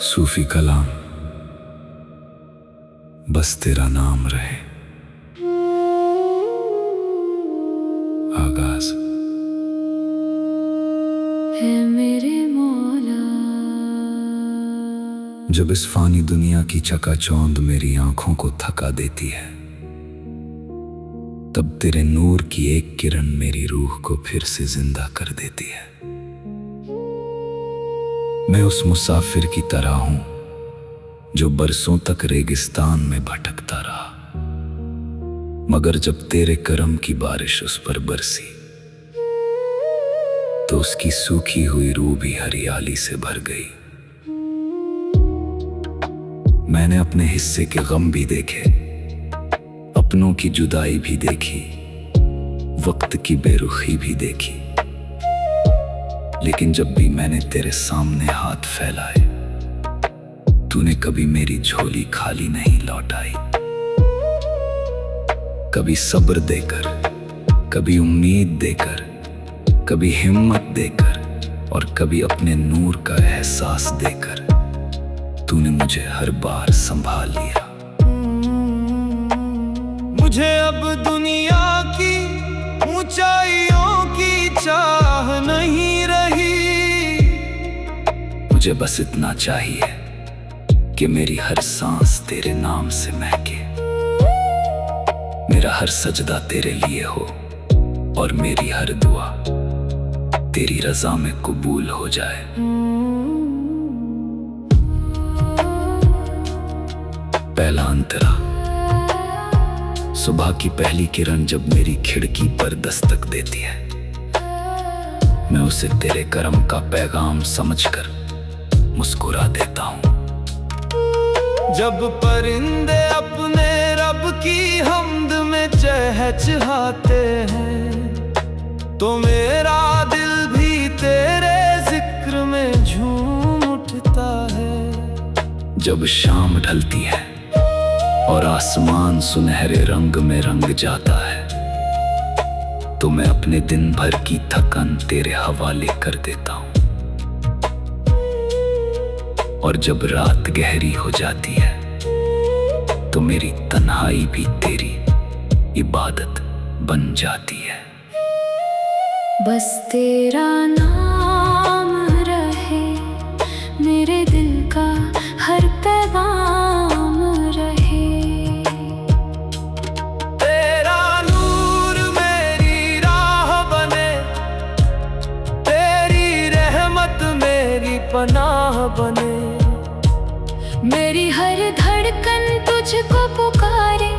सूफी कलाम बस तेरा नाम रहे। आगाज है मेरे मौला। जब इस फानी दुनिया की चकाचौंध मेरी आंखों को थका देती है, तब तेरे नूर की एक किरण मेरी रूह को फिर से जिंदा कर देती है। मैं उस मुसाफिर की तरह हूं जो बरसों तक रेगिस्तान में भटकता रहा, मगर जब तेरे करम की बारिश उस पर बरसी तो उसकी सूखी हुई रूह भी हरियाली से भर गई। मैंने अपने हिस्से के गम भी देखे, अपनों की जुदाई भी देखी, वक्त की बेरुखी भी देखी, लेकिन जब भी मैंने तेरे सामने हाथ फैलाए, तूने कभी मेरी झोली खाली नहीं लौटाई। कभी सब्र देकर, कभी उम्मीद देकर, कभी हिम्मत देकर और कभी अपने नूर का एहसास देकर तूने मुझे हर बार संभाल लिया। मुझे अब दुनिया की ऊंचाइयों की चाह नहीं रही। मुझे बस इतना चाहिए कि मेरी हर सांस तेरे नाम से महके, मेरा हर सजदा तेरे लिए हो और मेरी हर दुआ तेरी रजा में कबूल हो जाए। पहला अंतरा। सुबह की पहली किरण जब मेरी खिड़की पर दस्तक देती है, मैं उसे तेरे करम का पैगाम समझकर मुस्कुरा देता हूं। जब परिंदे अपने रब की हमद में चहचहाते हैं, तो मेरा दिल भी तेरे जिक्र में झूम उठता है। जब शाम ढलती है और आसमान सुनहरे रंग में रंग जाता है, तो मैं अपने दिन भर की थकन तेरे हवाले कर देता हूं। और जब रात गहरी हो जाती है, तो मेरी तन्हाई भी तेरी इबादत बन जाती है। बस तेरा नाम रहे, मेरे दिल का हर पैगाम रहे। तेरा नूर मेरी राह बने, तेरी रहमत मेरी पनाह बने। मेरी हर धड़कन तुझको पुकारे,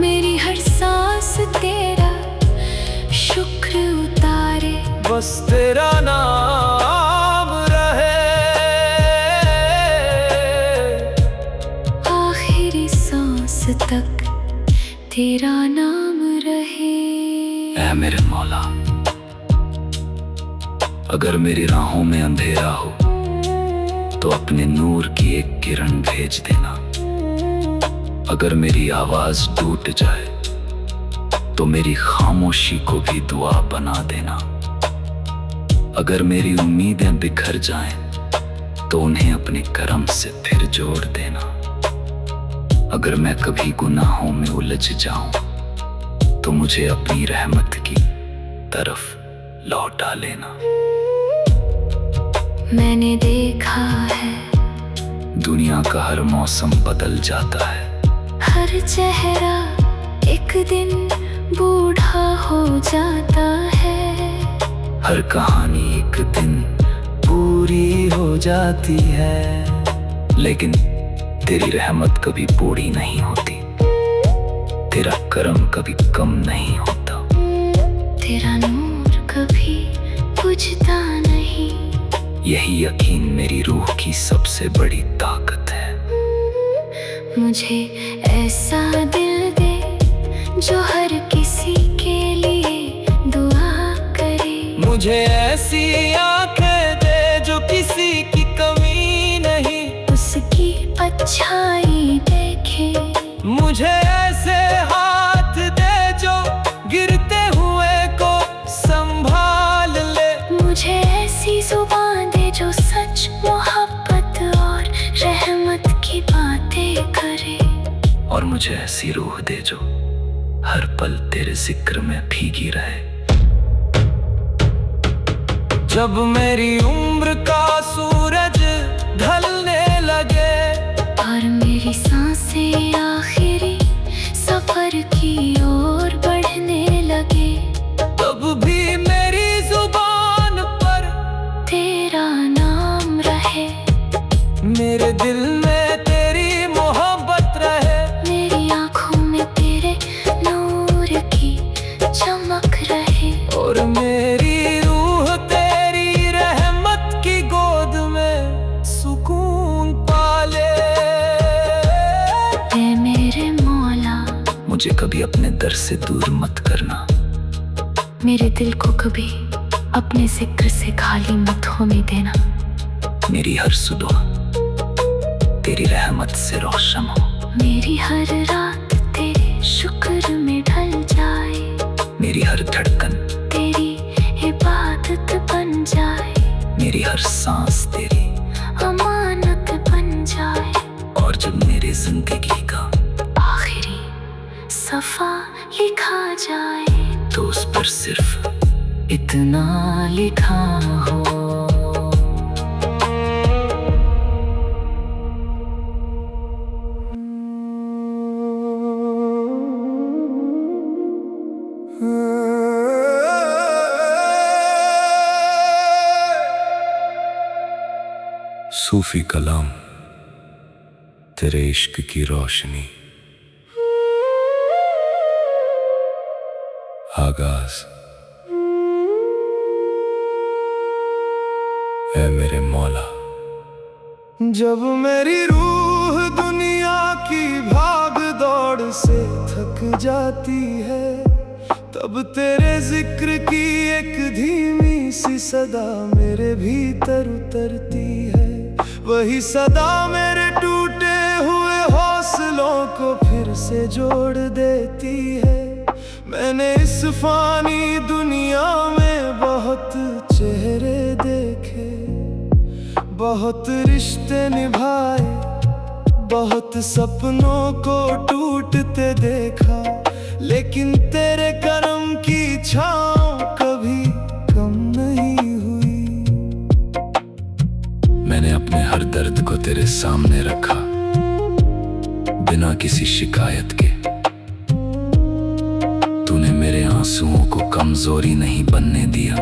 मेरी हर सांस तेरा शुक्र उतारे। बस तेरा नाम रहे, आखिरी सांस तक तेरा नाम रहे। ऐ मेरे मौला, अगर मेरी राहों में अंधेरा हो तो अपने नूर की एक किरण भेज देना। अगर मेरी आवाज टूट जाए तो मेरी खामोशी को भी दुआ बना देना। अगर मेरी उम्मीदें बिखर जाएं तो उन्हें अपने करम से फिर जोड़ देना। अगर मैं कभी गुनाहों में उलझ जाऊं तो मुझे अपनी रहमत की तरफ लौटा लेना। मैंने देखा है दुनिया का हर मौसम बदल जाता है, हर चेहरा एक दिन बूढ़ा हो जाता है, हर कहानी एक दिन पूरी हो जाती है, लेकिन तेरी रहमत कभी पूरी नहीं होती, तेरा करम कभी कम नहीं होता, तेरा नूर कभी बुझता नहीं। यही यकीन मेरी रूह की सबसे बड़ी ताकत है। मुझे ऐसा दिल दे जो हर किसी के लिए दुआ करे। मुझे ऐसी आंखें दे जो किसी की कमी नहीं उसकी अच्छाई देखे। मुझे ऐसे हाथ दे जो गिरते हुए और मुझे ऐसी रूह दे जो हर पल तेरे जिक्र में भीगी रहे। जब मेरी उम्र का सूरज ढलने लगे और मेरी सांसें आखिरी सफर की ओर बढ़ने लगे, तब भी मेरी जुबान पर तेरा नाम रहे, मेरे दिल में तेरी मोहब्बत रहे, मेरी आंखों में तेरे नूर की चमक रहे, और मेरी रूह तेरी रहमत की गोद में सुकून पाले। ऐ मेरे मौला, मुझे कभी अपने दर से दूर मत करना, मेरे दिल को कभी अपने जिक्र से खाली मत होने देना। मेरी हर सुबह तेरी रहमत से रोशन हो, मेरी हर रात तेरे शुक्र में ढल जाए, मेरी हर धड़कन तेरी इबादत बन जाए, मेरी हर सांस तेरी अमानत बन जाए, और जब मेरी जिंदगी का आखिरी सफा लिखा जाए तो उस पर सिर्फ इतना लिखा हो। सूफी कलाम तेरे इश्क की रोशनी, आगाज ऐ मेरे मौला। जब मेरी रूह दुनिया की भाग दौड़ से थक जाती है, तब तेरे जिक्र की एक धीमी सी सदा मेरे भीतर उतरती है। वही सदा मेरे टूटे हुए हौसलों को फिर से जोड़ देती है। मैंने इस फानी दुनिया में बहुत चेहरे देखे, बहुत रिश्ते निभाए, बहुत सपनों को टूटते देखा, लेकिन तेरे करम की छाँव कभी कम नहीं हुई। मैंने अपने हर दर्द को तेरे सामने रखा, बिना किसी शिकायत के। तूने मेरे आंसुओं को कमजोरी नहीं बनने दिया,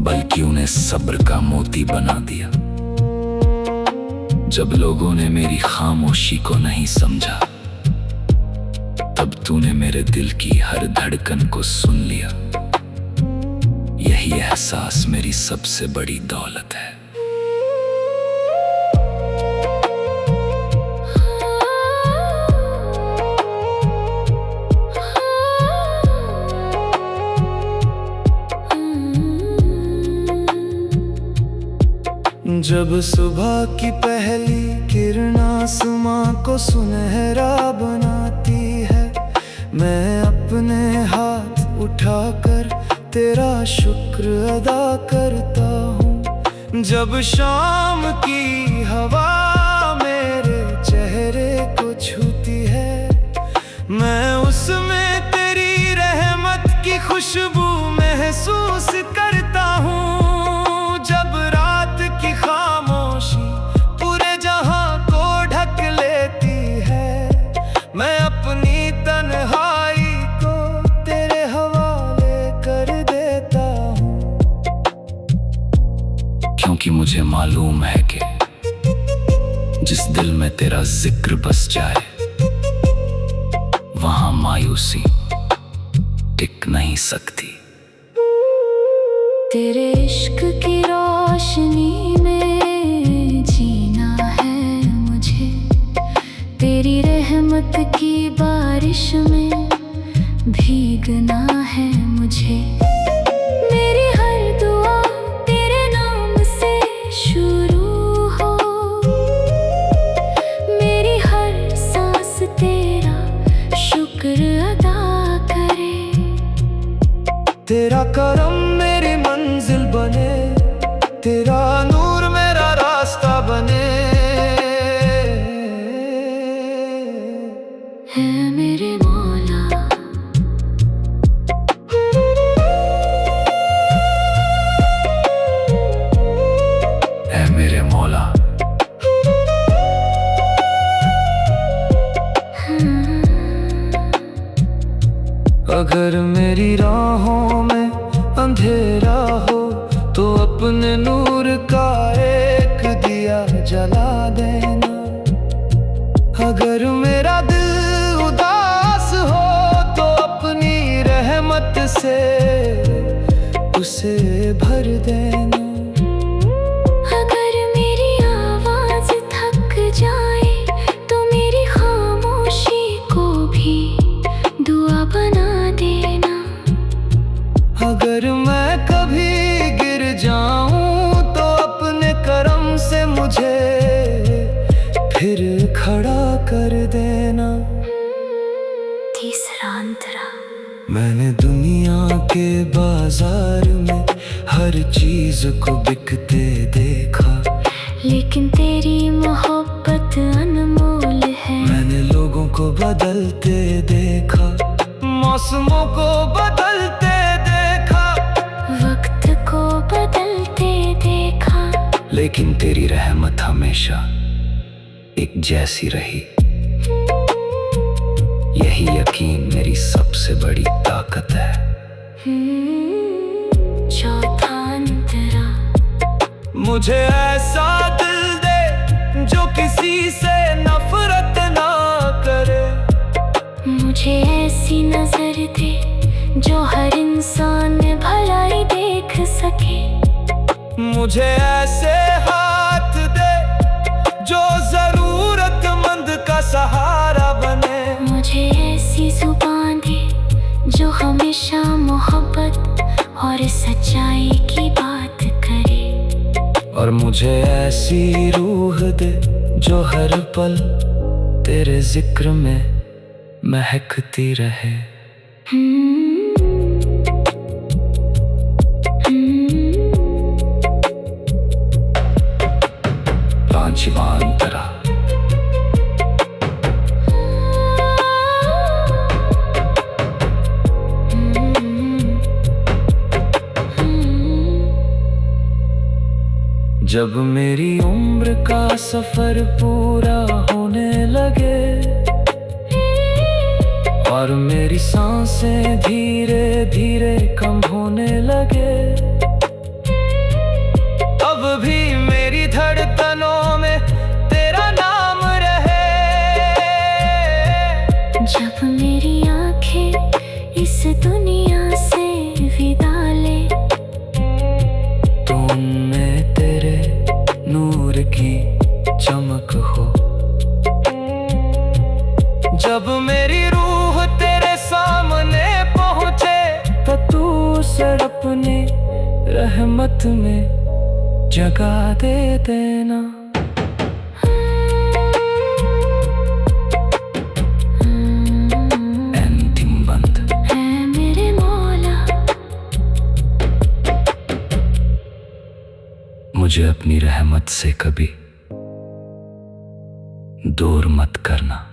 बल्कि उन्हें सब्र का मोती बना दिया। जब लोगों ने मेरी खामोशी को नहीं समझा, तब तूने मेरे दिल की हर धड़कन को सुन लिया। यही एहसास मेरी सबसे बड़ी दौलत है। जब सुबह की पहली किरण आसमां को सुनहरा बनाती है, मैं अपने हाथ उठाकर तेरा शुक्र अदा करता हूँ। जब शाम की हवा मेरे चेहरे को छूती है, मैं उसमें तेरी रहमत की खुशबू महसूस करता हूँ। जब रात की खामोशी पूरे जहां को ढक लेती है, मैं अपनी तन्हाई को तेरे हवाले कर देता हूँ। क्योंकि मुझे मालूम है कि जिस दिल में तेरा जिक्र बस जाए, वहां मायूसी टिक नहीं सकती। तेरे इश्क की रोशनी में जीना है मुझे, तेरी रहमत की बारिश में भीगना है मुझे। मेरी हर दुआ तेरे नाम से शुरू हो, मेरी हर सांस तेरा शुक्र अदा करे। तेरा करम मेरी मंजिल बने, तेरा नूर मेरा रास्ता बने। है मेरे मौला। है मेरे मौला। अगर मेरी राहों में अंधेरा हो तो अपने नूर का एक दिया जला देना। अगर मेरा दिल उदास हो तो अपनी रहमत से उसे भर देना। अगर मेरी आवाज थक जाए तो मेरी खामोशी को भी दुआ बना देना। अगर मैं कभी गिर जाऊं तो अपने करम से मुझे फिर खड़ा कर देना। तीसरा अंतरा। मैंने दुनिया के बाजार में हर चीज को बिकते देखा, लेकिन तेरी मोहब्बत अनमोल है। मैंने लोगों को बदलते देखा, मौसमों को बदलते देखा, वक्त को बदलते देखा, लेकिन तेरी रहमत हमेशा एक जैसी रही। यही यकीन मेरी सबसे बड़ी ताकत है। चौथा अंतरा। मुझे ऐसा दिल दे जो किसी से नफरत ना करे। मुझे ऐसी नजर दे जो हर इंसान में भलाई देख सके। मुझे ऐसे हाथ दे जो जरूरतमंद का सहारा बने। मुझे ऐसी जुबान दे जो हमेशा मोहब्बत और सच्चाई की बात करे। और मुझे ऐसी रूह दे जो हर पल तेरे जिक्र में महकती रहे। पांचवा अंतरा। जब मेरी उम्र का सफर पूरा होने लगे और मेरी सांसें धीरे धीरे कम होने लगे, अब भी मेरी धड़कनों में तेरा नाम रहे। जब मेरी आंखें इस दुनिया से विदा ले तो उनमें तेरे नूर की चमक हो। जब मेरी रूह तेरे सामने पहुंचे तो तू उसे अपनी रहमत में जगा दे देना। अंतिम बंद। है मेरे मौला। मुझे अपनी रहमत से कभी दूर मत करना।